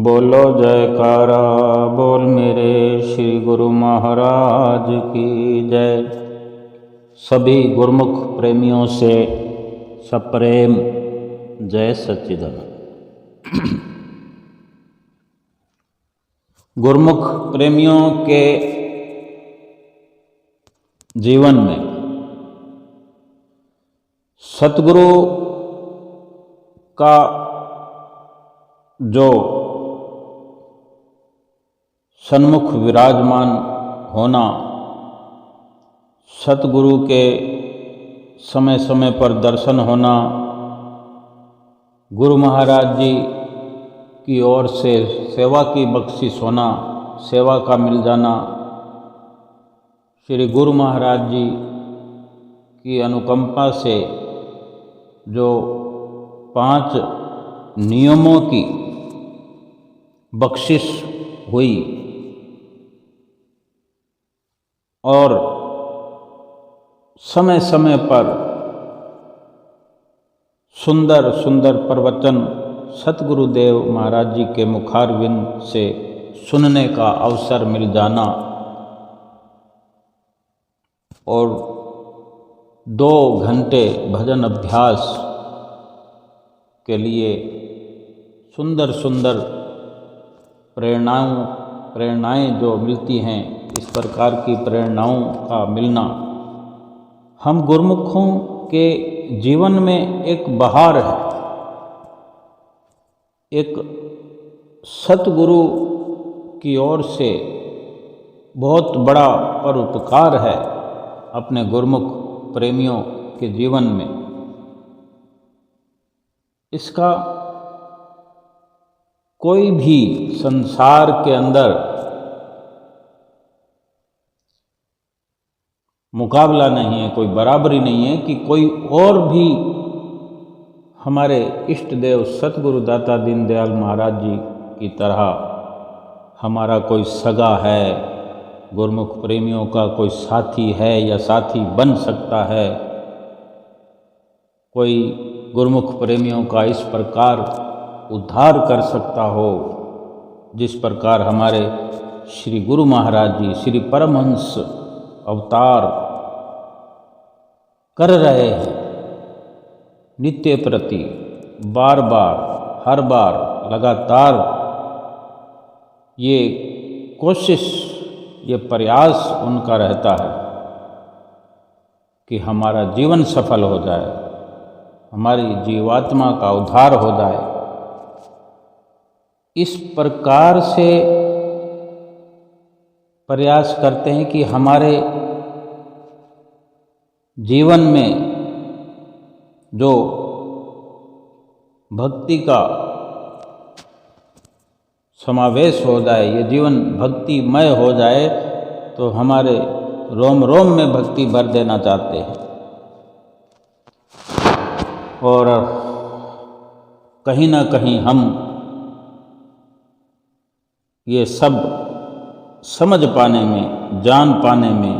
बोलो जयकारा बोल मेरे श्री गुरु महाराज की जय। सभी गुरुमुख प्रेमियों से सप्रेम जय सच्चिदानंद। गुरुमुख प्रेमियों के जीवन में सतगुरु का जो सन्मुख विराजमान होना, सतगुरु के समय समय पर दर्शन होना, गुरु महाराज जी की ओर से सेवा की बख्शिश होना, सेवा का मिल जाना, श्री गुरु महाराज जी की अनुकंपा से जो 5 नियमों की बख्शिश हुई और समय समय पर सुंदर सुंदर प्रवचन सतगुरुदेव महाराज जी के मुखारविंद से सुनने का अवसर मिल जाना और 2 घंटे भजन अभ्यास के लिए सुंदर सुंदर प्रेरणाएं जो मिलती हैं, इस प्रकार की प्रेरणाओं का मिलना हम गुरुमुखों के जीवन में एक बहार है, एक सतगुरु की ओर से बहुत बड़ा परोपकार है अपने गुरुमुख प्रेमियों के जीवन में। इसका कोई भी संसार के अंदर मुकाबला नहीं है, कोई बराबरी नहीं है कि कोई और भी हमारे इष्ट देव सतगुरु दाता दीनदयाल महाराज जी की तरह हमारा कोई सगा है, गुरुमुख प्रेमियों का कोई साथी है या साथी बन सकता है। कोई गुरुमुख प्रेमियों का इस प्रकार उद्धार कर सकता हो जिस प्रकार हमारे श्री गुरु महाराज जी श्री परमहंस अवतार कर रहे हैं। नित्य प्रति बार बार हर बार लगातार ये कोशिश, ये प्रयास उनका रहता है कि हमारा जीवन सफल हो जाए, हमारी जीवात्मा का उद्धार हो जाए। इस प्रकार से प्रयास करते हैं कि हमारे जीवन में जो भक्ति का समावेश हो जाए, ये जीवन भक्तिमय हो जाए, तो हमारे रोम रोम में भक्ति भर देना चाहते हैं। और कहीं ना कहीं हम ये सब समझ पाने में, जान पाने में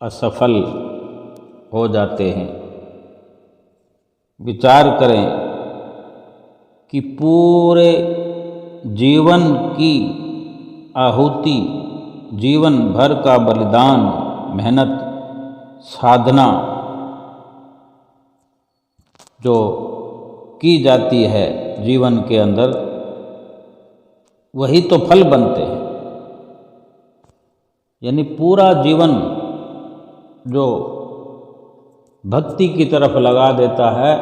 असफल हो जाते हैं। विचार करें कि पूरे जीवन की आहुति, जीवन भर का बलिदान, मेहनत, साधना जो की जाती है जीवन के अंदर, वही तो फल बनते हैं। यानी पूरा जीवन जो भक्ति की तरफ लगा देता है,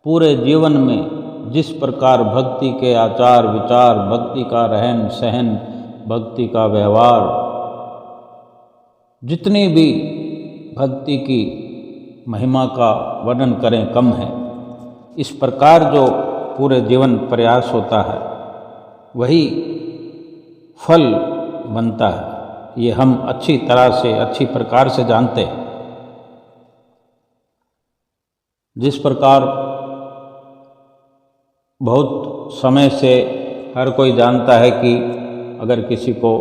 पूरे जीवन में जिस प्रकार भक्ति के आचार विचार, भक्ति का रहन सहन, भक्ति का व्यवहार, जितनी भी भक्ति की महिमा का वर्णन करें कम है। इस प्रकार जो पूरे जीवन प्रयास होता है वही फल बनता है। ये हम अच्छी तरह से, अच्छी प्रकार से जानते हैं। जिस प्रकार बहुत समय से हर कोई जानता है कि अगर किसी को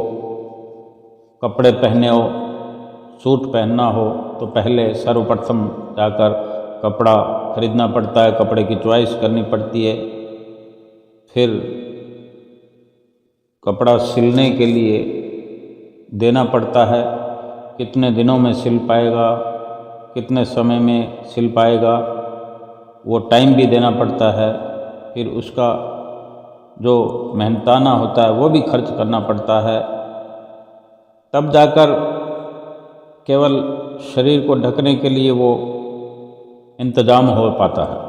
कपड़े पहने हो, सूट पहनना हो, तो पहले सर्वप्रथम जाकर कपड़ा खरीदना पड़ता है, कपड़े की चॉइस करनी पड़ती है। फिर कपड़ा सिलने के लिए देना पड़ता है, कितने दिनों में सिल पाएगा, कितने समय में सिल पाएगा, वो टाइम भी देना पड़ता है। फिर उसका जो मेहनताना होता है वो भी खर्च करना पड़ता है, तब जाकर केवल शरीर को ढकने के लिए वो इंतजाम हो पाता है।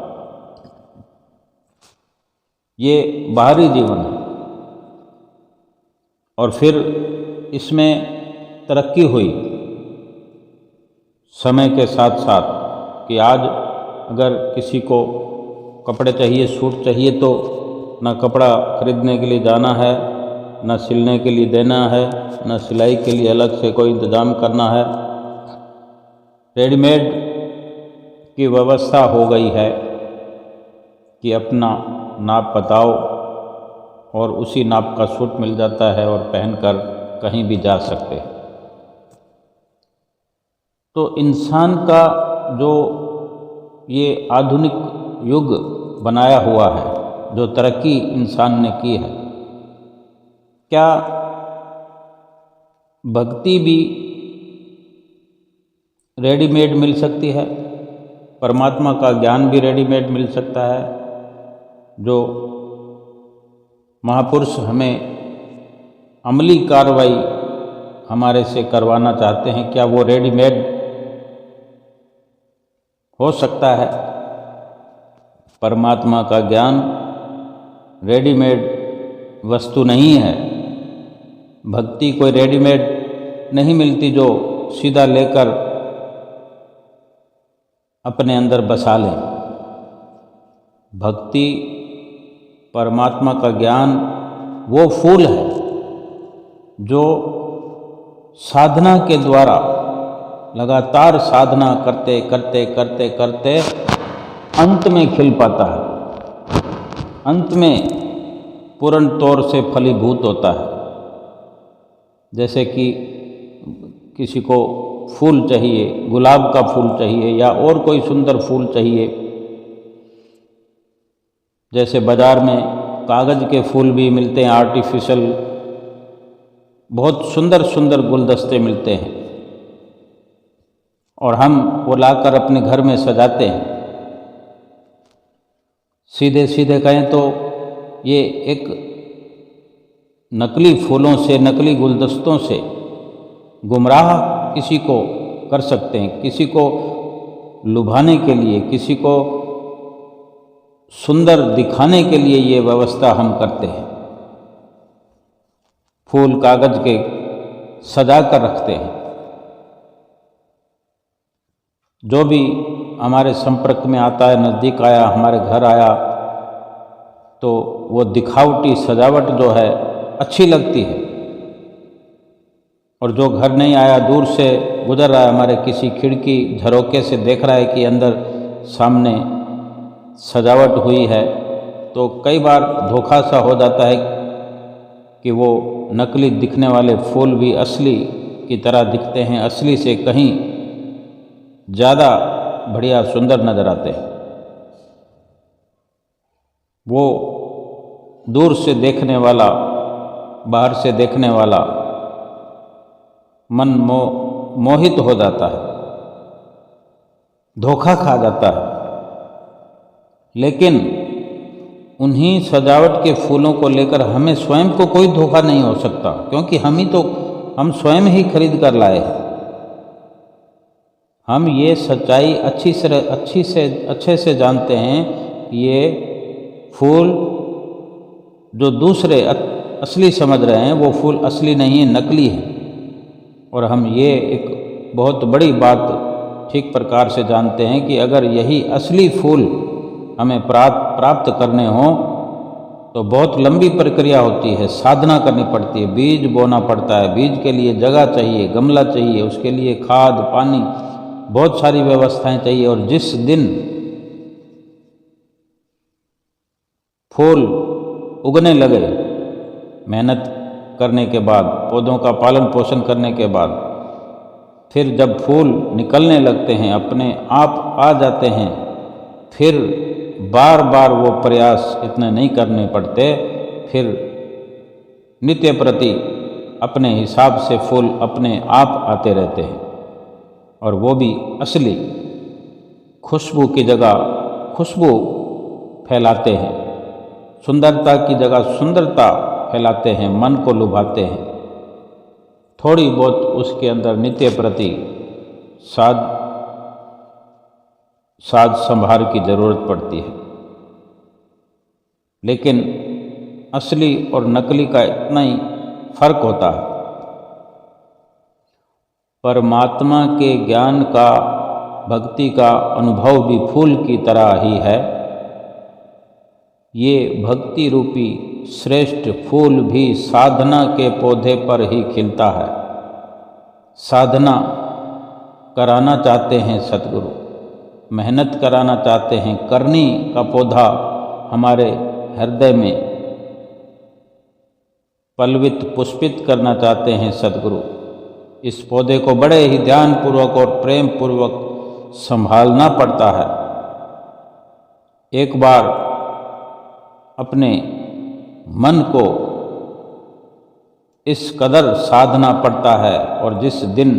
ये बाहरी जीवन है। और फिर इसमें तरक्की हुई समय के साथ साथ कि आज अगर किसी को कपड़े चाहिए, सूट चाहिए, तो ना कपड़ा खरीदने के लिए जाना है, ना सिलने के लिए देना है, ना सिलाई के लिए अलग से कोई इंतज़ाम करना है। रेडीमेड की व्यवस्था हो गई है कि अपना नाप बताओ और उसी नाप का सूट मिल जाता है और पहनकर कहीं भी जा सकते हैं। तो इंसान का जो ये आधुनिक युग बनाया हुआ है, जो तरक्की इंसान ने की है, क्या भक्ति भी रेडीमेड मिल सकती है? परमात्मा का ज्ञान भी रेडीमेड मिल सकता है? जो महापुरुष हमें अमली कार्रवाई हमारे से करवाना चाहते हैं, क्या वो रेडीमेड हो सकता है? परमात्मा का ज्ञान रेडीमेड वस्तु नहीं है। भक्ति कोई रेडीमेड नहीं मिलती जो सीधा लेकर अपने अंदर बसा लें। भक्ति, परमात्मा का ज्ञान वो फूल है जो साधना के द्वारा लगातार साधना करते करते करते करते अंत में खिल पाता है, अंत में पूर्ण तौर से फलीभूत होता है। जैसे कि किसी को फूल चाहिए, गुलाब का फूल चाहिए या और कोई सुंदर फूल चाहिए, जैसे बाज़ार में कागज़ के फूल भी मिलते हैं, आर्टिफिशियल बहुत सुंदर सुंदर गुलदस्ते मिलते हैं और हम वो लाकर अपने घर में सजाते हैं। सीधे सीधे कहें तो ये एक नकली फूलों से, नकली गुलदस्तों से गुमराह किसी को कर सकते हैं, किसी को लुभाने के लिए, किसी को सुंदर दिखाने के लिए ये व्यवस्था हम करते हैं। फूल कागज के सजा कर रखते हैं। जो भी हमारे संपर्क में आता है, नज़दीक आया, हमारे घर आया, तो वो दिखावटी सजावट जो है अच्छी लगती है। और जो घर नहीं आया, दूर से गुजर रहा है, हमारे किसी खिड़की झरोके से देख रहा है कि अंदर सामने सजावट हुई है, तो कई बार धोखा सा हो जाता है कि वो नकली दिखने वाले फूल भी असली की तरह दिखते हैं, असली से कहीं ज़्यादा बढ़िया सुंदर नज़र आते हैं। वो दूर से देखने वाला, बाहर से देखने वाला मन मोहित हो जाता है, धोखा खा जाता है। लेकिन उन्हीं सजावट के फूलों को लेकर हमें स्वयं को कोई धोखा नहीं हो सकता, क्योंकि हम स्वयं ही खरीद कर लाए हैं। हम ये सच्चाई अच्छे से जानते हैं कि ये फूल जो दूसरे असली समझ रहे हैं, वो फूल असली नहीं है, नकली है। और हम ये एक बहुत बड़ी बात ठीक प्रकार से जानते हैं कि अगर यही असली फूल हमें प्राप्त करने हों तो बहुत लंबी प्रक्रिया होती है, साधना करनी पड़ती है, बीज बोना पड़ता है, बीज के लिए जगह चाहिए, गमला चाहिए, उसके लिए खाद पानी, बहुत सारी व्यवस्थाएं चाहिए। और जिस दिन फूल उगने लगे, मेहनत करने के बाद, पौधों का पालन पोषण करने के बाद, फिर जब फूल निकलने लगते हैं, अपने आप आ जाते हैं, फिर बार बार वो प्रयास इतने नहीं करने पड़ते, फिर नित्य प्रति अपने हिसाब से फूल अपने आप आते रहते हैं, और वो भी असली खुशबू की जगह खुशबू फैलाते हैं, सुंदरता की जगह सुंदरता फैलाते हैं, मन को लुभाते हैं। थोड़ी बहुत उसके अंदर नित्य प्रति साज संभार की ज़रूरत पड़ती है, लेकिन असली और नकली का इतना ही फर्क होता है। परमात्मा के ज्ञान का, भक्ति का अनुभव भी फूल की तरह ही है। ये भक्ति रूपी श्रेष्ठ फूल भी साधना के पौधे पर ही खिलता है। साधना कराना चाहते हैं सतगुरु, मेहनत कराना चाहते हैं, करनी का पौधा हमारे हृदय में पल्वित पुष्पित करना चाहते हैं सतगुरु। इस पौधे को बड़े ही ध्यानपूर्वक और प्रेम पूर्वक संभालना पड़ता है। एक बार अपने मन को इस कदर साधना पड़ता है, और जिस दिन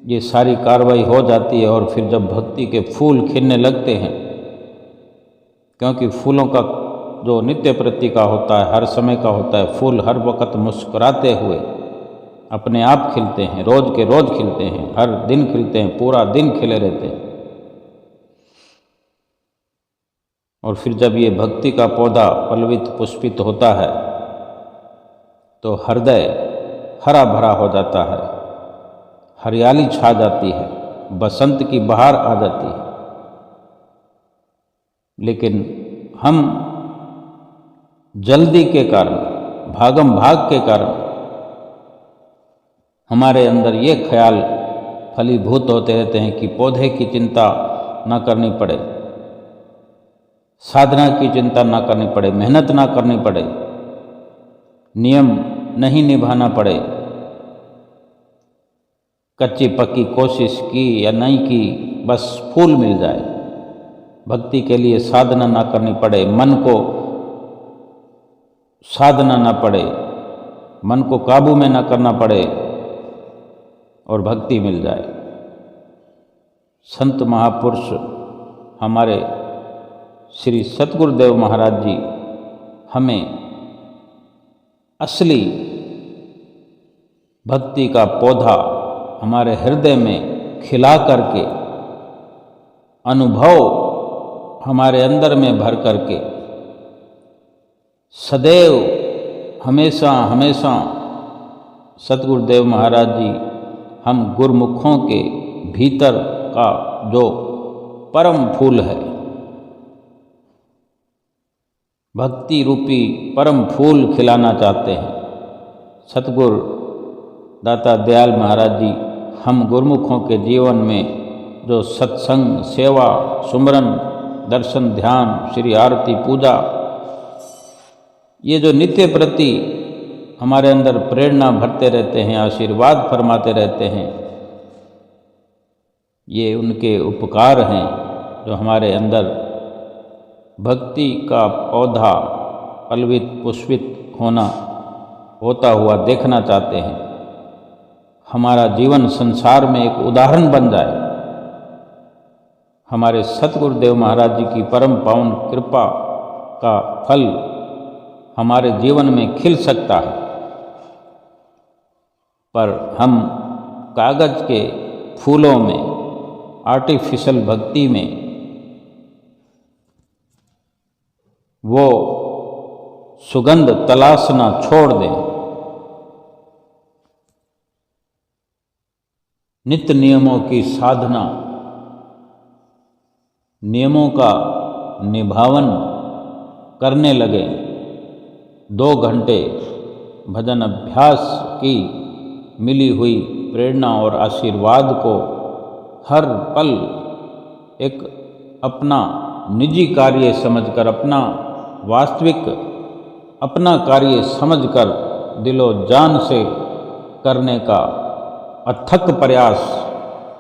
ये सारी कार्रवाई हो जाती है और फिर जब भक्ति के फूल खिलने लगते हैं, क्योंकि फूलों का जो नित्य प्रति का होता है, हर समय का होता है, फूल हर वक्त मुस्कुराते हुए अपने आप खिलते हैं, रोज के रोज खिलते हैं, हर दिन खिलते हैं, पूरा दिन खिले रहते हैं। और फिर जब ये भक्ति का पौधा पल्वित पुष्पित होता है तो हृदय हरा भरा हो जाता है, हरियाली छा जाती है, बसंत की बहार आ जाती है। लेकिन हम जल्दी के कारण, भागम भाग के कारण हमारे अंदर ये ख्याल फलीभूत होते रहते हैं कि पौधे की चिंता ना करनी पड़े, साधना की चिंता ना करनी पड़े, मेहनत ना करनी पड़े, नियम नहीं निभाना पड़े, कच्ची पक्की कोशिश की या नहीं की, बस फूल मिल जाए। भक्ति के लिए साधना ना करनी पड़े, मन को साधना ना पड़े, मन को काबू में ना करना पड़े, और भक्ति मिल जाए। संत महापुरुष हमारे श्री सतगुरुदेव महाराज जी हमें असली भक्ति का पौधा हमारे हृदय में खिला करके, अनुभव हमारे अंदर में भर करके, सदैव हमेशा हमेशा सतगुरुदेव महाराज जी हम गुरुमुखों के भीतर का जो परम फूल है, भक्ति रूपी परम फूल खिलाना चाहते हैं। सतगुरु दाता दयाल महाराज जी हम गुरुमुखों के जीवन में जो सत्संग, सेवा, सुमरन, दर्शन, ध्यान, श्री आरती, पूजा, ये जो नित्य प्रति हमारे अंदर प्रेरणा भरते रहते हैं, आशीर्वाद फरमाते रहते हैं, ये उनके उपकार हैं जो हमारे अंदर भक्ति का पौधा पल्वित पुष्पित होता हुआ देखना चाहते हैं। हमारा जीवन संसार में एक उदाहरण बन जाए। हमारे सतगुरुदेव महाराज जी की परम पावन कृपा का फल हमारे जीवन में खिल सकता है, पर हम कागज के फूलों में, आर्टिफिशियल भक्ति में वो सुगंध तलाशना छोड़ दें। नित्य नियमों की साधना, नियमों का निभावन करने लगे। 2 घंटे भजन अभ्यास की मिली हुई प्रेरणा और आशीर्वाद को हर पल एक अपना निजी कार्य समझकर, अपना वास्तविक अपना कार्य समझकर दिलो जान से करने का अथक प्रयास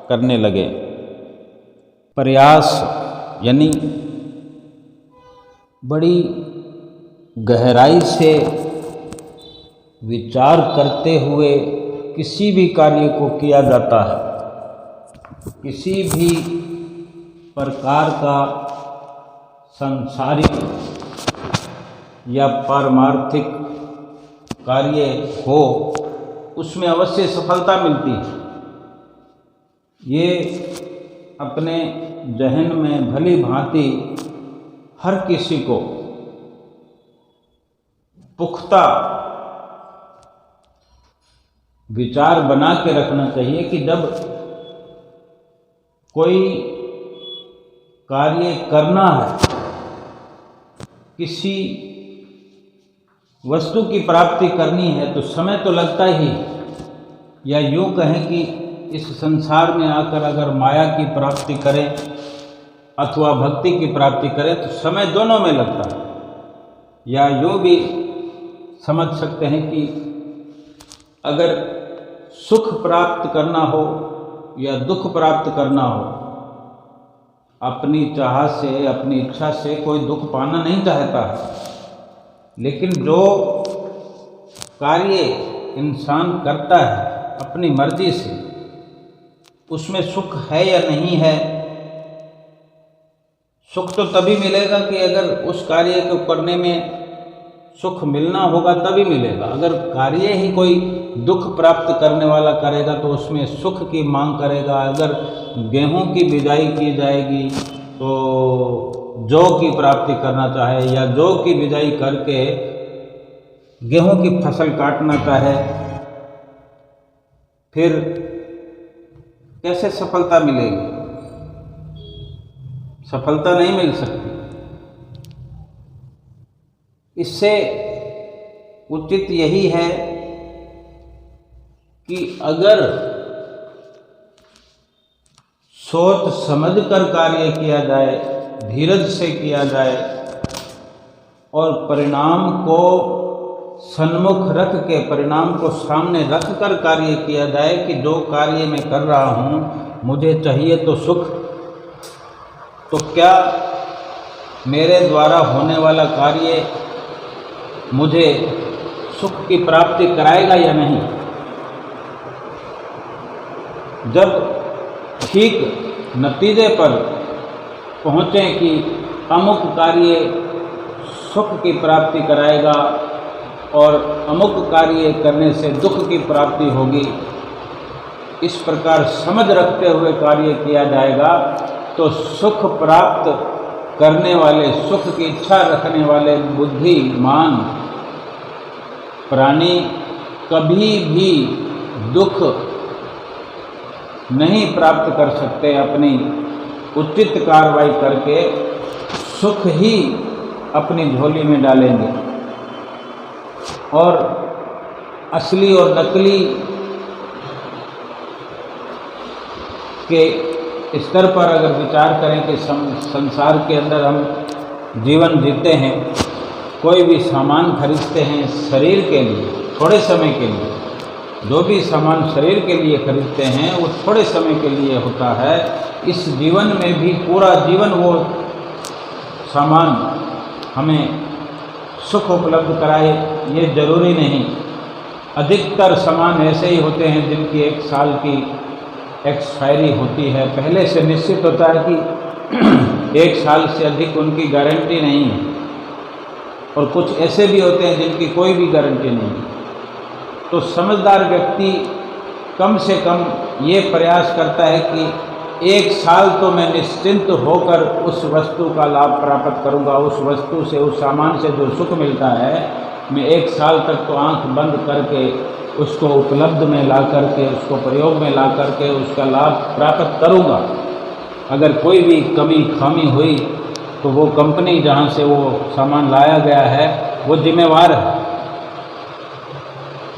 करने लगे। प्रयास यानी बड़ी गहराई से विचार करते हुए किसी भी कार्य को किया जाता है। किसी भी प्रकार का सांसारिक या पारमार्थिक कार्य हो, उसमें अवश्य सफलता मिलती है। ये अपने जहन में भली भांति हर किसी को पुख्ता विचार बना के रखना चाहिए कि जब कोई कार्य करना है, किसी वस्तु की प्राप्ति करनी है, तो समय तो लगता ही, या यूँ कहें कि इस संसार में आकर अगर माया की प्राप्ति करें अथवा भक्ति की प्राप्ति करें तो समय दोनों में लगता है। या यूँ भी समझ सकते हैं कि अगर सुख प्राप्त करना हो या दुख प्राप्त करना हो, अपनी चाह से, अपनी इच्छा से कोई दुख पाना नहीं चाहता है, लेकिन जो कार्य इंसान करता है अपनी मर्जी से, उसमें सुख है या नहीं है। सुख तो तभी मिलेगा कि अगर उस कार्य को करने में सुख मिलना होगा तभी मिलेगा। अगर कार्य ही कोई दुख प्राप्त करने वाला करेगा तो उसमें सुख की मांग करेगा। अगर गेहूं की बिजाई की जाएगी तो जौ की प्राप्ति करना चाहे, या जौ की बिजाई करके गेहूं की फसल काटना चाहे, फिर कैसे सफलता मिलेगी? सफलता नहीं मिल सकती। इससे उचित यही है कि अगर सोच समझकर कार्य किया जाए, धीरज से किया जाए और परिणाम को सन्मुख रख के, परिणाम को सामने रख कर कार्य किया जाए कि जो कार्य मैं कर रहा हूँ मुझे चाहिए तो सुख, तो क्या मेरे द्वारा होने वाला कार्य मुझे सुख की प्राप्ति कराएगा या नहीं? जब ठीक नतीजे पर पहुँचें कि अमुक कार्य सुख की प्राप्ति कराएगा और अमुक कार्य करने से दुख की प्राप्ति होगी, इस प्रकार समझ रखते हुए कार्य किया जाएगा तो सुख प्राप्त करने वाले, सुख की इच्छा रखने वाले बुद्धिमान प्राणी कभी भी दुख नहीं प्राप्त कर सकते। अपनी उचित कार्रवाई करके सुख ही अपनी झोली में डालेंगे। और असली और नकली के स्तर पर अगर विचार करें कि संसार के अंदर हम जीवन जीते हैं, कोई भी सामान खरीदते हैं शरीर के लिए, थोड़े समय के लिए, जो भी सामान शरीर के लिए खरीदते हैं वो थोड़े समय के लिए होता है। इस जीवन में भी पूरा जीवन वो सामान हमें सुख उपलब्ध कराए ये जरूरी नहीं। अधिकतर सामान ऐसे ही होते हैं जिनकी 1 साल की एक्सपायरी होती है, पहले से निश्चित होता है कि 1 साल से अधिक उनकी गारंटी नहीं है, और कुछ ऐसे भी होते हैं जिनकी कोई भी गारंटी नहीं है। तो समझदार व्यक्ति कम से कम ये प्रयास करता है कि 1 साल तो मैं निश्चिंत होकर उस वस्तु का लाभ प्राप्त करूंगा, उस वस्तु से, उस सामान से जो सुख मिलता है, मैं 1 साल तक तो आंख बंद करके उसको उपलब्ध में ला करके, उसको प्रयोग में ला करके उसका लाभ प्राप्त करूंगा। अगर कोई भी कमी खामी हुई तो वो कंपनी जहाँ से वो सामान लाया गया है वो जिम्मेवार है।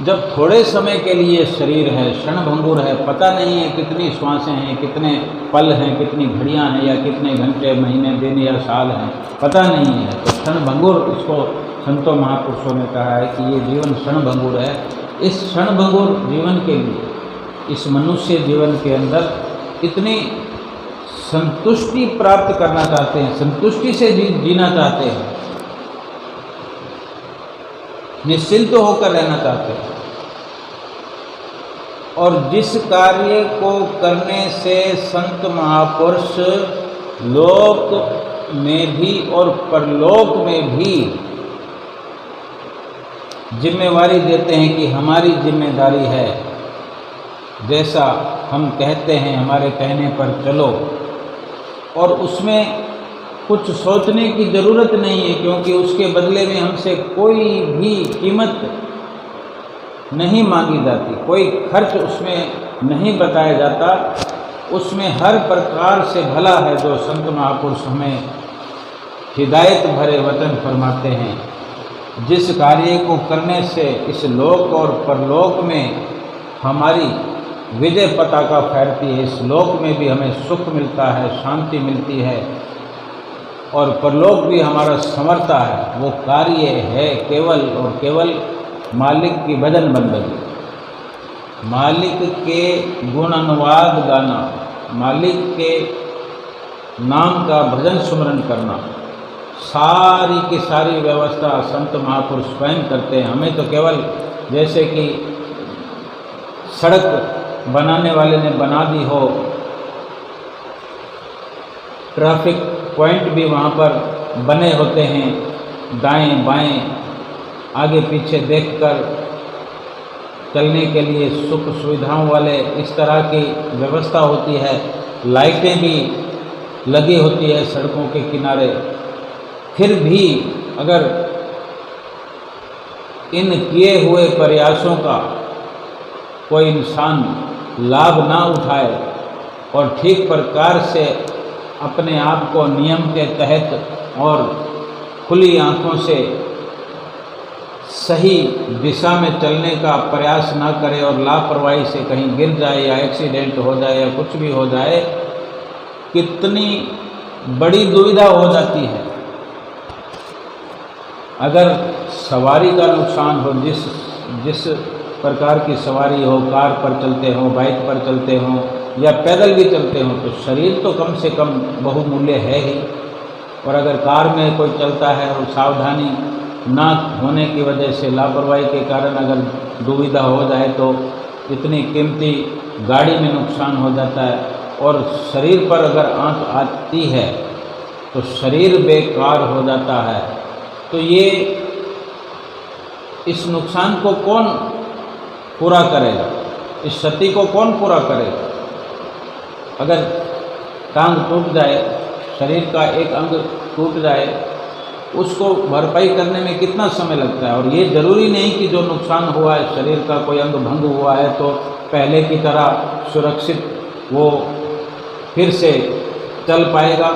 जब थोड़े समय के लिए शरीर है, क्षणभंगुर है, पता नहीं है कितनी श्वासें हैं, कितने पल हैं, कितनी घड़ियां हैं, या कितने घंटे, महीने, दिन या साल हैं, पता नहीं है, तो क्षणभंगुर, इसको संतों महापुरुषों ने कहा है कि ये जीवन क्षणभंगुर है। इस क्षणभंगुर जीवन के लिए, इस मनुष्य जीवन के अंदर इतनी संतुष्टि प्राप्त करना चाहते हैं, संतुष्टि से जीना चाहते हैं, निश्चिंत होकर रहना चाहते हैं। और जिस कार्य को करने से संत महापुरुष लोक में भी और परलोक में भी जिम्मेवारी देते हैं कि हमारी जिम्मेदारी है, जैसा हम कहते हैं हमारे कहने पर चलो, और उसमें कुछ सोचने की ज़रूरत नहीं है, क्योंकि उसके बदले में हमसे कोई भी कीमत नहीं मांगी जाती, कोई खर्च उसमें नहीं बताया जाता। उसमें हर प्रकार से भला है जो संत महापुरुष हमें हिदायत भरे वचन फरमाते हैं। जिस कार्य को करने से इस लोक और परलोक में हमारी विजय पताका फहरती है, इस लोक में भी हमें सुख मिलता है, शांति मिलती है, और परलोक भी हमारा संवरता है, वो कार्य है केवल और केवल मालिक की भजन बंदगी, मालिक के गुण अनुवाद गाना, मालिक के नाम का भजन सुमरन करना। सारी की सारी व्यवस्था संत महापुरुष स्वयं करते हैं। हमें तो केवल जैसे कि सड़क बनाने वाले ने बना दी हो, ट्रैफिक पॉइंट भी वहाँ पर बने होते हैं, दाएं बाएं आगे पीछे देखकर चलने के लिए सुख सुविधाओं वाले इस तरह की व्यवस्था होती है। लाइटें भी लगी होती है सड़कों के किनारे। फिर भी अगर इन किए हुए प्रयासों का कोई इंसान लाभ ना उठाए और ठीक प्रकार से अपने आप को नियम के तहत और खुली आंखों से सही दिशा में चलने का प्रयास ना करे और लापरवाही से कहीं गिर जाए या एक्सीडेंट हो जाए या कुछ भी हो जाए, कितनी बड़ी दुविधा हो जाती है। अगर सवारी का नुकसान हो, जिस प्रकार की सवारी हो, कार पर चलते हो, बाइक पर चलते हो या पैदल भी चलते हो, तो शरीर तो कम से कम बहुमूल्य है ही। और अगर कार में कोई चलता है और सावधानी ना होने की वजह से, लापरवाही के कारण अगर दुविधा हो जाए तो इतनी कीमती गाड़ी में नुकसान हो जाता है। और शरीर पर अगर आंच आती है तो शरीर बेकार हो जाता है। तो ये इस नुकसान को कौन पूरा करेगा, इस क्षति को कौन पूरा करेगा? अगर टांग टूट जाए, शरीर का एक अंग टूट जाए, उसको भरपाई करने में कितना समय लगता है। और ये ज़रूरी नहीं कि जो नुकसान हुआ है, शरीर का कोई अंग भंग हुआ है, तो पहले की तरह सुरक्षित वो फिर से चल पाएगा,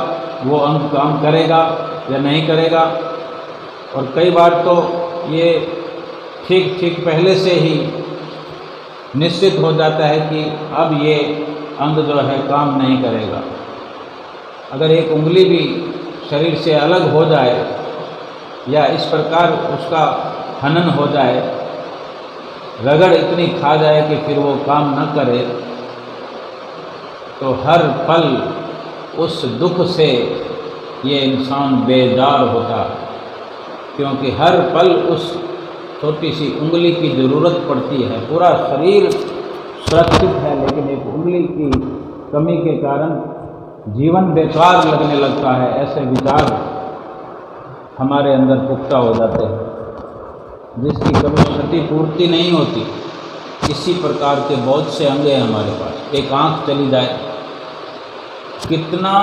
वो अंग काम करेगा या नहीं करेगा। और कई बार तो ये ठीक पहले से ही निश्चित हो जाता है कि अब ये अंग जो है काम नहीं करेगा। अगर एक उंगली भी शरीर से अलग हो जाए या इस प्रकार उसका हनन हो जाए, रगड़ इतनी खा जाए कि फिर वो काम न करे, तो हर पल उस दुख से ये इंसान बेजार होता है, क्योंकि हर पल उस छोटी सी उंगली की ज़रूरत पड़ती है। पूरा शरीर सुरक्षित है, लेकिन एक उंगली की कमी के कारण जीवन बेकार लगने लगता है। ऐसे विचार हमारे अंदर पुख्ता हो जाते हैं, जिसकी कभी क्षतिपूर्ति नहीं होती। इसी प्रकार के बहुत से अंग हैं हमारे पास। एक आँख चली जाए, कितना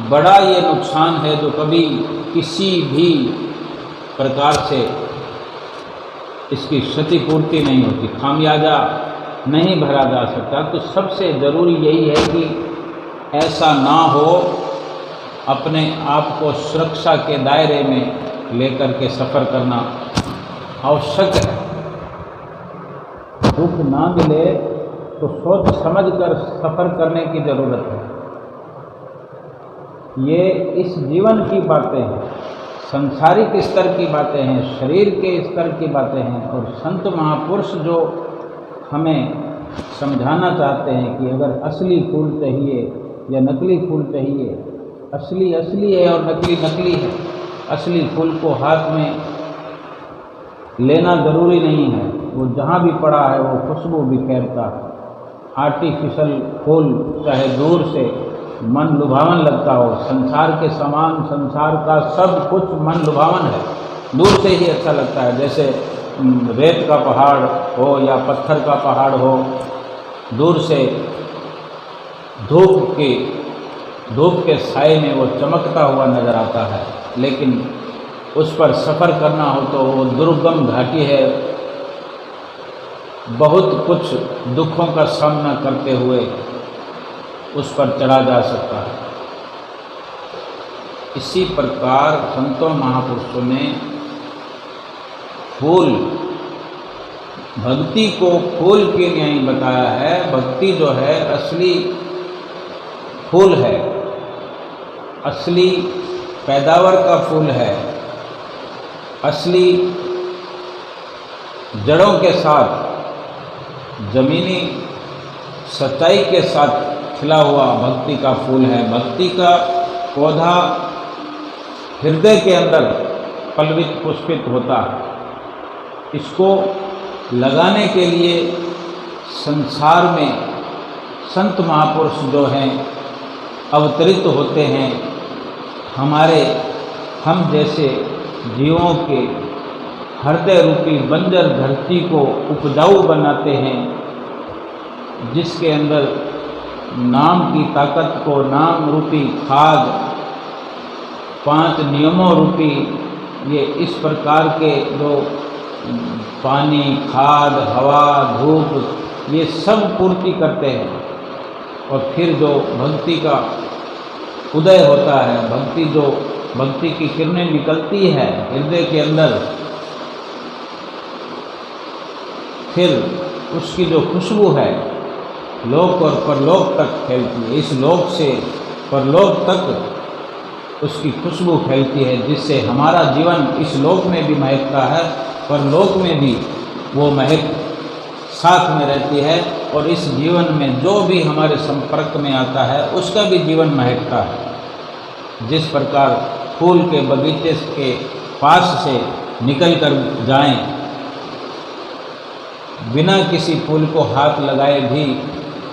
बड़ा ये नुकसान है जो कभी किसी भी प्रकार से इसकी क्षतिपूर्ति नहीं होती, खामियाजा नहीं भरा जा सकता। तो सबसे ज़रूरी यही है कि ऐसा ना हो, अपने आप को सुरक्षा के दायरे में लेकर के सफ़र करना आवश्यक है। दुख ना मिले तो सोच समझ कर सफ़र करने की ज़रूरत है। ये इस जीवन की बातें हैं, संसारिक स्तर की बातें हैं, शरीर के स्तर की बातें हैं। और संत महापुरुष जो हमें समझाना चाहते हैं कि अगर असली फूल चाहिए या नकली फूल चाहिए, असली असली है और नकली नकली है। असली फूल को हाथ में लेना ज़रूरी नहीं है, वो जहाँ भी पड़ा है वो खुशबू बिखेरता है। आर्टिफिशियल फूल चाहे दूर से मन लुभावन लगता हो, संसार के समान संसार का सब कुछ मन लुभावन है, दूर से ही अच्छा लगता है। जैसे रेत का पहाड़ हो या पत्थर का पहाड़ हो, दूर से धूप के साए में वो चमकता हुआ नज़र आता है, लेकिन उस पर सफ़र करना हो तो वो दुर्गम घाटी है, बहुत कुछ दुखों का सामना करते हुए उस पर चढ़ा जा सकता है। इसी प्रकार संतों महापुरुषों ने फूल, भक्ति को फूल के लिए ही बताया है। भक्ति जो है असली फूल है, असली पैदावार का फूल है, असली जड़ों के साथ, जमीनी सच्चाई के साथ खिला हुआ भक्ति का फूल है। भक्ति का पौधा हृदय के अंदर पल्लवित पुष्पित होता है। इसको लगाने के लिए संसार में संत महापुरुष जो हैं अवतरित होते हैं, हम जैसे जीवों के हृदय रूपी बंजर धरती को उपजाऊ बनाते हैं, जिसके अंदर नाम की ताकत को, नाम रूपी खाद, 5 नियमों रूपी ये इस प्रकार के जो पानी, खाद, हवा, धूप, ये सब पूर्ति करते हैं। और फिर जो भक्ति का उदय होता है, भक्ति की किरणें निकलती है हृदय के अंदर, फिर उसकी जो खुशबू है लोक और परलोक तक फैलती है। इस लोक से परलोक तक उसकी खुशबू फैलती है, जिससे हमारा जीवन इस लोक में भी महकता है, परलोक में भी वो महक साथ में रहती है। और इस जीवन में जो भी हमारे संपर्क में आता है उसका भी जीवन महकता है। जिस प्रकार फूल के बगीचे के पास से निकल कर जाएं, बिना किसी फूल को हाथ लगाए भी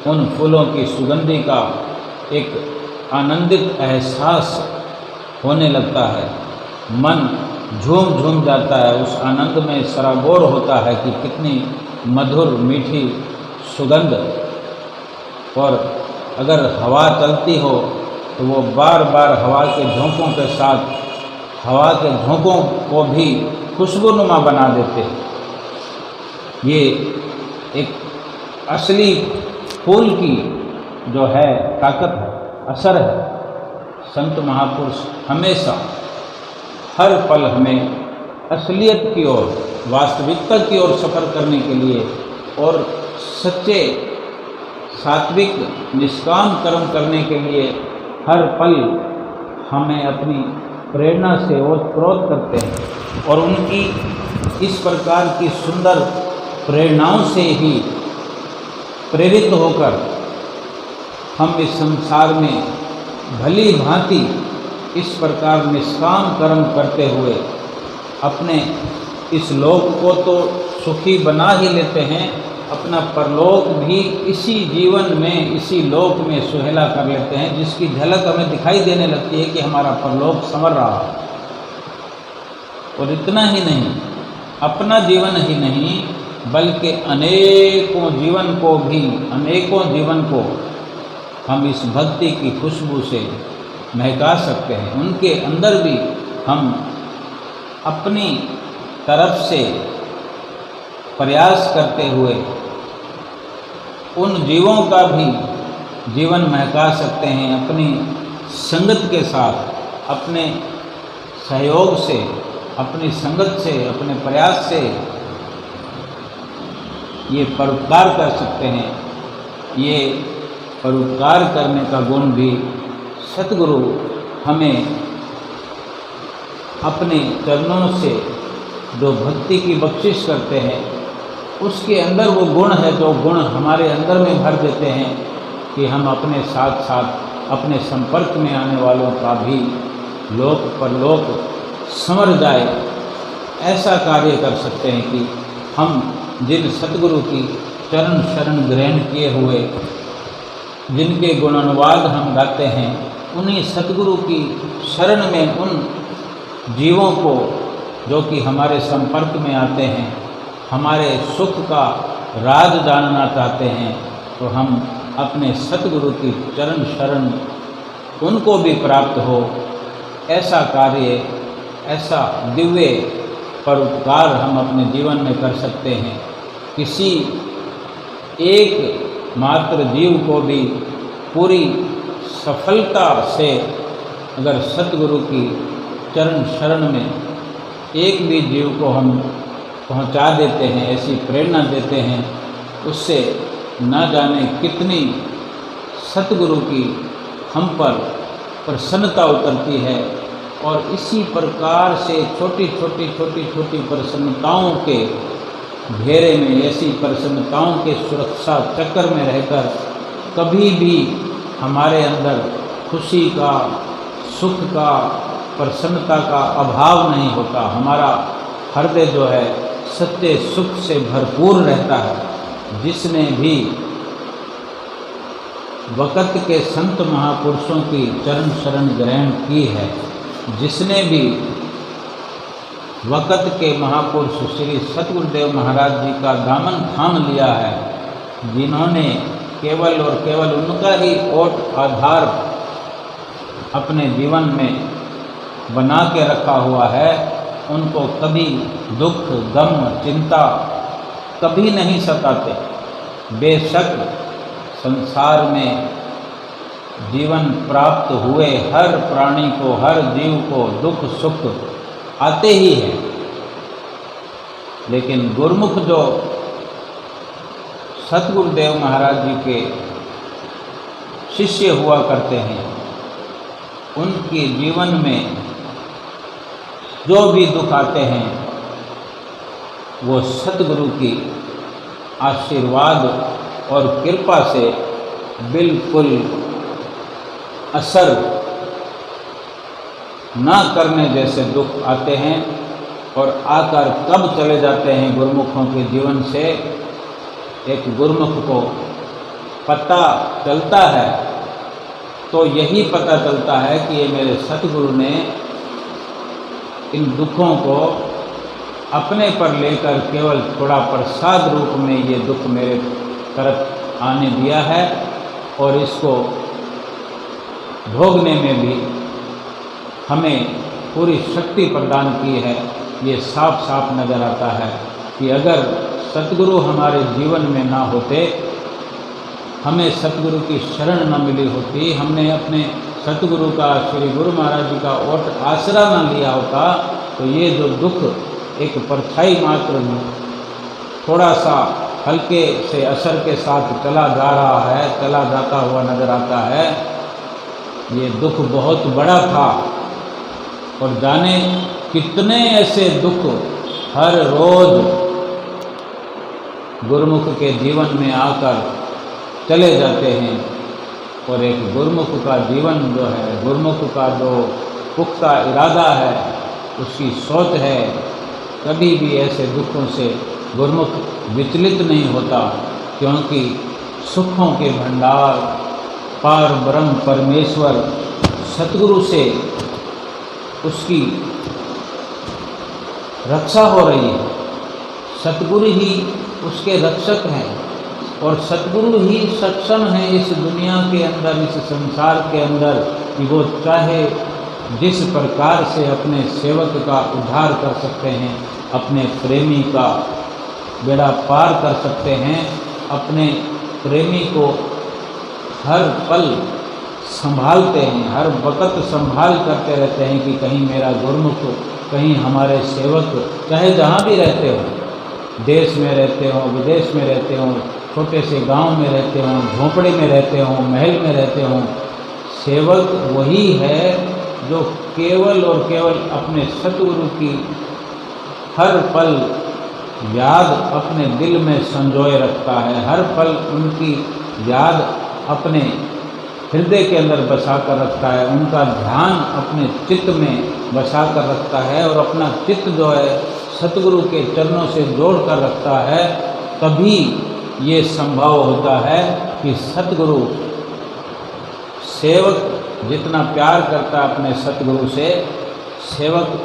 उन फूलों की सुगंधी का एक आनंदित एहसास होने लगता है, मन झूम झूम जाता है, उस आनंद में सराबोर होता है कि कितनी मधुर मीठी सुगंध। और अगर हवा चलती हो तो वो बार बार हवा के झोंकों के साथ हवा के झोंकों को भी खुशबूनुमा बना देते हैं। ये एक असली फूल की जो है ताकत है, असर है। संत महापुरुष हमेशा हर पल हमें असलियत की ओर, वास्तविकता की ओर सफ़र करने के लिए और सच्चे सात्विक निष्काम कर्म करने के लिए हर पल हमें अपनी प्रेरणा से ओतप्रोत करते हैं। और उनकी इस प्रकार की सुंदर प्रेरणाओं से ही प्रेरित होकर हम इस संसार में भली भांति इस प्रकार निष्काम कर्म करते हुए अपने इस लोक को तो सुखी बना ही लेते हैं, अपना परलोक भी इसी जीवन में, इसी लोक में सुहेला कर लेते हैं, जिसकी झलक हमें दिखाई देने लगती है कि हमारा परलोक संवर रहा है। और इतना ही नहीं, अपना जीवन ही नहीं बल्कि अनेकों जीवन को हम इस भक्ति की खुशबू से महका सकते हैं। उनके अंदर भी हम अपनी तरफ से प्रयास करते हुए उन जीवों का भी जीवन महका सकते हैं। अपनी संगत के साथ, अपने सहयोग से, अपनी संगत से, अपने प्रयास से ये परोपकार कर सकते हैं। ये परोपकार करने का गुण भी सतगुरु हमें अपने चरणों से जो भक्ति की बख्शिश करते हैं, उसके अंदर वो गुण है, जो गुण हमारे अंदर में भर देते हैं कि हम अपने साथ साथ अपने संपर्क में आने वालों का भी लोक परलोक संवर जाए। ऐसा कार्य कर सकते हैं कि हम जिन सतगुरु की चरण शरण ग्रहण किए हुए जिनके गुणानुवाद हम गाते हैं, उन्हीं सतगुरु की शरण में उन जीवों को जो कि हमारे संपर्क में आते हैं, हमारे सुख का राज जानना चाहते हैं, तो हम अपने सतगुरु की चरण शरण उनको भी प्राप्त हो, ऐसा कार्य, ऐसा दिव्य परोपकार हम अपने जीवन में कर सकते हैं। किसी एक मात्र जीव को भी पूरी सफलता से अगर सतगुरु की चरण शरण में एक भी जीव को हम पहुंचा देते हैं, ऐसी प्रेरणा देते हैं, उससे न जाने कितनी सतगुरु की हम पर प्रसन्नता उतरती है। और इसी प्रकार से छोटी छोटी प्रसन्नताओं के घेरे में, ऐसी प्रसन्नताओं के सुरक्षा चक्कर में रहकर कभी भी हमारे अंदर खुशी का, सुख का, प्रसन्नता का अभाव नहीं होता। हमारा हृदय जो है सत्य सुख से भरपूर रहता है। जिसने भी वक़्त के संत महापुरुषों की चरण शरण ग्रहण की है, जिसने भी वक़्त के महापुरुष श्री सतगुरुदेव महाराज जी का दामन थाम लिया है, जिन्होंने केवल और केवल उनका ही ओट आधार अपने जीवन में बना के रखा हुआ है, उनको कभी दुख, गम, चिंता कभी नहीं सताते। बेशक संसार में जीवन प्राप्त हुए हर प्राणी को, हर जीव को दुख सुख आते ही हैं, लेकिन गुरुमुख जो सतगुरुदेव महाराज जी के शिष्य हुआ करते हैं, उनके जीवन में जो भी दुख आते हैं वो सतगुरु की आशीर्वाद और कृपा से बिल्कुल असर ना करने जैसे दुख आते हैं, और आकर कब चले जाते हैं गुरुमुखों के जीवन से। एक गुरुमुख को पता चलता है तो यही पता चलता है कि ये मेरे सतगुरु ने इन दुखों को अपने पर लेकर केवल थोड़ा प्रसाद रूप में ये दुख मेरे तरफ आने दिया है, और इसको भोगने में भी हमें पूरी शक्ति प्रदान की है। ये साफ साफ नज़र आता है कि अगर सतगुरु हमारे जीवन में ना होते, हमें सतगुरु की शरण न मिली होती, हमने अपने सतगुरु का, श्री गुरु महाराज जी का ओट आसरा न लिया होता, तो ये जो दुख एक परछाई मात्र थोड़ा सा हल्के से असर के साथ चला जा रहा है, चला जाता हुआ नज़र आता है, ये दुख बहुत बड़ा था। और जाने कितने ऐसे दुख हर रोज़ गुरुमुख के जीवन में आकर चले जाते हैं। और एक गुरुमुख का जीवन जो है, गुरुमुख का जो पुख्ता इरादा है, उसकी सोच है, कभी भी ऐसे दुखों से गुरुमुख विचलित नहीं होता, क्योंकि सुखों के भंडार पार ब्रह्म परमेश्वर सतगुरु से उसकी रक्षा हो रही है। सतगुरु ही उसके रक्षक हैं, और सतगुरु ही सक्षम है इस दुनिया के अंदर, इस संसार के अंदर, कि वो चाहे जिस प्रकार से अपने सेवक का उद्धार कर सकते हैं, अपने प्रेमी का बेड़ा पार कर सकते हैं, अपने प्रेमी को हर पल संभालते हैं, हर वक़्त संभाल करते रहते हैं कि कहीं मेरा गुरुमुख, कहीं हमारे सेवक, चाहे जहाँ भी रहते हो, देश में रहते हो, विदेश में रहते हो, छोटे से गांव में रहते हों, झोंपड़े में रहते हों, महल में रहते हों, सेवक वही है जो केवल और केवल अपने सतगुरु की हर पल याद अपने दिल में संजोए रखता है, हर पल उनकी याद अपने हृदय के अंदर बसा कर रखता है, उनका ध्यान अपने चित्त में बसा कर रखता है, और अपना चित्त जो है सतगुरु के चरणों से जोड़ कर रखता है, तभी ये संभव होता है कि सतगुरु सेवक जितना प्यार करता है अपने सतगुरु से, सेवक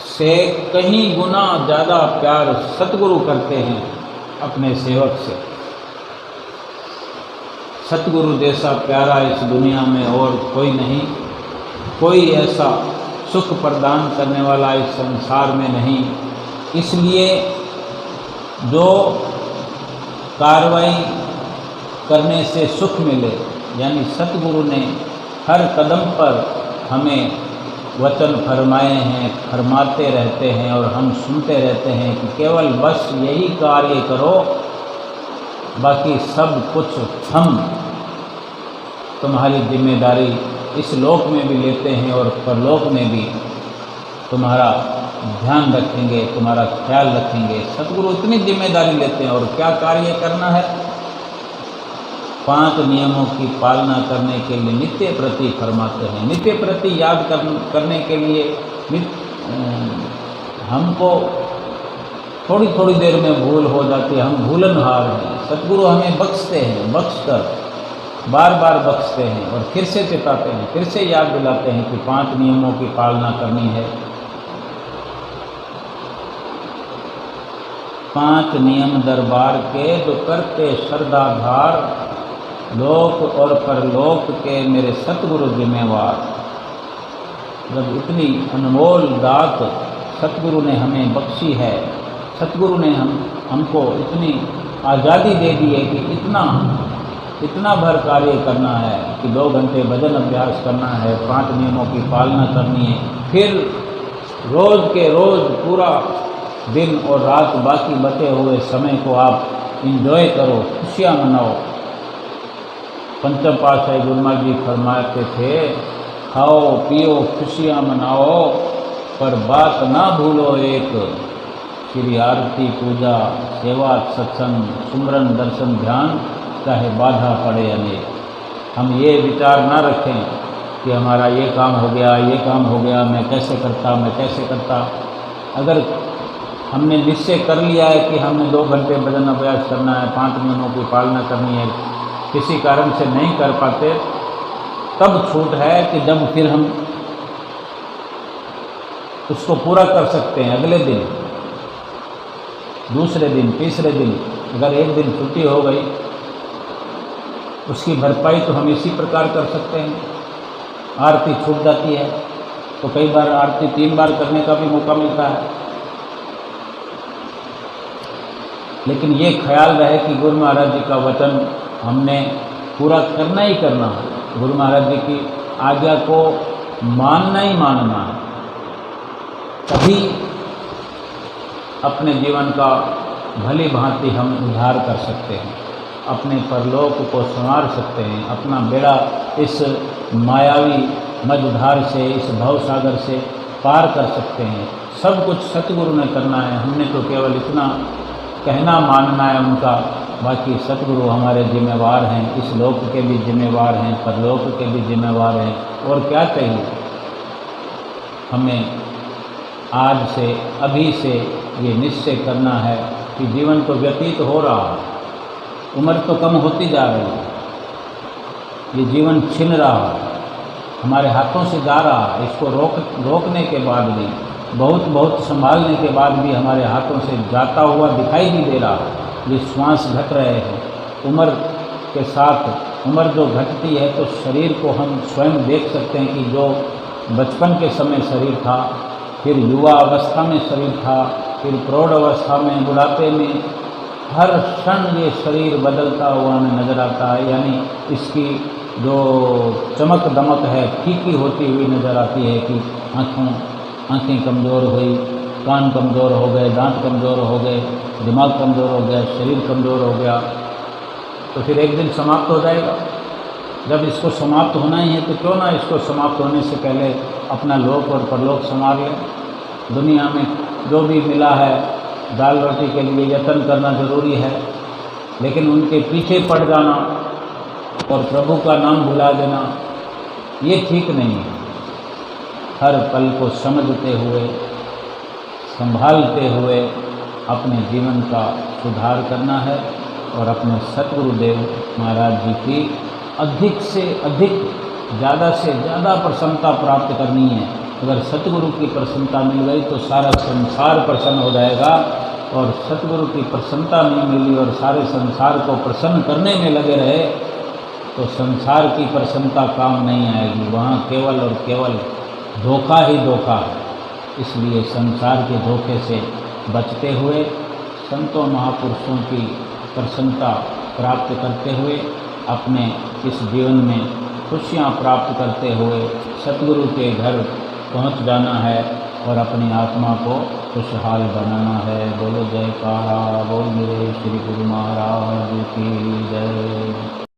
से कहीं गुना ज़्यादा प्यार सतगुरु करते हैं अपने सेवक से। सतगुरु जैसा प्यारा इस दुनिया में और कोई नहीं, कोई ऐसा सुख प्रदान करने वाला इस संसार में नहीं। इसलिए जो कार्रवाई करने से सुख मिले, यानी सतगुरु ने हर कदम पर हमें वचन फरमाए हैं, फरमाते रहते हैं और हम सुनते रहते हैं कि केवल बस यही कार्य करो, बाकी सब कुछ हम तुम्हारी जिम्मेदारी इस लोक में भी लेते हैं और परलोक में भी तुम्हारा ध्यान रखेंगे, तुम्हारा ख्याल रखेंगे। सतगुरु इतनी जिम्मेदारी लेते हैं और क्या कार्य करना है, 5 नियमों की पालना करने के लिए नित्य प्रति फरमाते हैं। नित्य प्रति याद करने के लिए हमको थोड़ी थोड़ी देर में भूल हो जाती है, हम भूलनहार हैं। सतगुरु हमें बख्शते हैं, बख्शकर बार बार बख्शते हैं और फिर से चिताते हैं, फिर से याद दिलाते हैं कि 5 नियमों की पालना करनी है। 5 नियम दरबार के जो करते श्रद्धाधार, लोक और परलोक के मेरे सतगुरु जिम्मेवार। जब इतनी अनमोल दात सतगुरु ने हमें बख्शी है, सतगुरु ने हमको इतनी आज़ादी दे दी है कि इतना भर कार्य करना है कि 2 घंटे भजन अभ्यास करना है, 5 नियमों की पालना करनी है, फिर रोज़ के रोज़ पूरा दिन और रात बाकी बचे हुए समय को आप इंजॉय करो, खुशियाँ मनाओ। पंचम पातशाही गुरु महाराज जी फरमाते थे, खाओ पियो खुशियाँ मनाओ, पर बात ना भूलो एक, श्री आरती पूजा सेवा सत्संग सुमरन दर्शन ध्यान, चाहे बाधा पड़े अनेक। हम ये विचार ना रखें कि हमारा ये काम हो गया, ये काम हो गया, मैं कैसे करता। अगर हमने निश्चय कर लिया है कि हमने 2 घंटे भजन अभ्यास करना है, 5 नियमों की पालना करनी है, किसी कारण से नहीं कर पाते, तब छूट है कि जब फिर हम उसको पूरा कर सकते हैं अगले दिन, दूसरे दिन, तीसरे दिन। अगर एक दिन छुट्टी हो गई, उसकी भरपाई तो हम इसी प्रकार कर सकते हैं। आरती छूट जाती है तो कई बार आरती 3 बार करने का भी मौका मिलता है। लेकिन ये ख्याल रहे कि गुरु महाराज जी का वचन हमने पूरा करना ही करना है, गुरु महाराज जी की आज्ञा को मानना ही मानना है, तभी अपने जीवन का भली भांति हम उद्धार कर सकते हैं, अपने परलोक को संवार सकते हैं, अपना बेड़ा इस मायावी मझधार से, इस भवसागर से पार कर सकते हैं। सब कुछ सतगुरु ने करना है, हमने तो केवल इतना कहना मानना है उनका। बाकी सतगुरु हमारे जिम्मेवार हैं, इस लोक के भी जिम्मेवार हैं, परलोक के भी जिम्मेवार हैं। और क्या चाहिए हमें? आज से, अभी से ये निश्चय करना है कि जीवन तो व्यतीत हो रहा है, उम्र तो कम होती जा रही है, ये जीवन छिन रहा है, हमारे हाथों से जा रहा है। इसको रोकने के बाद भी, बहुत संभालने के बाद भी हमारे हाथों से जाता हुआ दिखाई नहीं दे रहा है। ये श्वास घट रहे हैं, उम्र के साथ उम्र जो घटती है तो शरीर को हम स्वयं देख सकते हैं कि जो बचपन के समय शरीर था, फिर युवा अवस्था में शरीर था, फिर प्रौढ़ अवस्था में, बुढ़ापे में, हर क्षण ये शरीर बदलता हुआ हमें नज़र आता है। यानी इसकी जो चमक दमक है फीकी होती हुई नज़र आती है कि आँखें कमज़ोर हुई, कान कमज़ोर हो गए, दांत कमज़ोर हो गए, दिमाग कमज़ोर हो गया, शरीर कमज़ोर हो गया। तो फिर एक दिन समाप्त हो जाएगा। जब इसको समाप्त होना ही है तो क्यों ना इसको समाप्त होने से पहले अपना लोक और परलोक संवार लें। दुनिया में जो भी मिला है दाल रोटी के लिए यत्न करना ज़रूरी है, लेकिन उनके पीछे पड़ जाना और प्रभु का नाम भुला देना ये ठीक नहीं है। हर पल को समझते हुए संभालते हुए अपने जीवन का सुधार करना है और अपने सतगुरुदेव महाराज जी की अधिक से अधिक, ज़्यादा से ज़्यादा प्रसन्नता प्राप्त करनी है। अगर सतगुरु की प्रसन्नता मिल गई तो सारा संसार प्रसन्न हो जाएगा, और सतगुरु की प्रसन्नता नहीं मिली और सारे संसार को प्रसन्न करने में लगे रहे तो संसार की प्रसन्नता काम नहीं आएगी। वहाँ केवल और केवल धोखा ही धोखा है। इसलिए संसार के धोखे से बचते हुए, संतों महापुरुषों की प्रसन्नता प्राप्त करते हुए अपने इस जीवन में खुशियाँ प्राप्त करते हुए सतगुरु के घर पहुँच जाना है और अपनी आत्मा को खुशहाल बनाना है। बोलो जयकारा, बोल मेरे श्री गुरु महाराज की जय।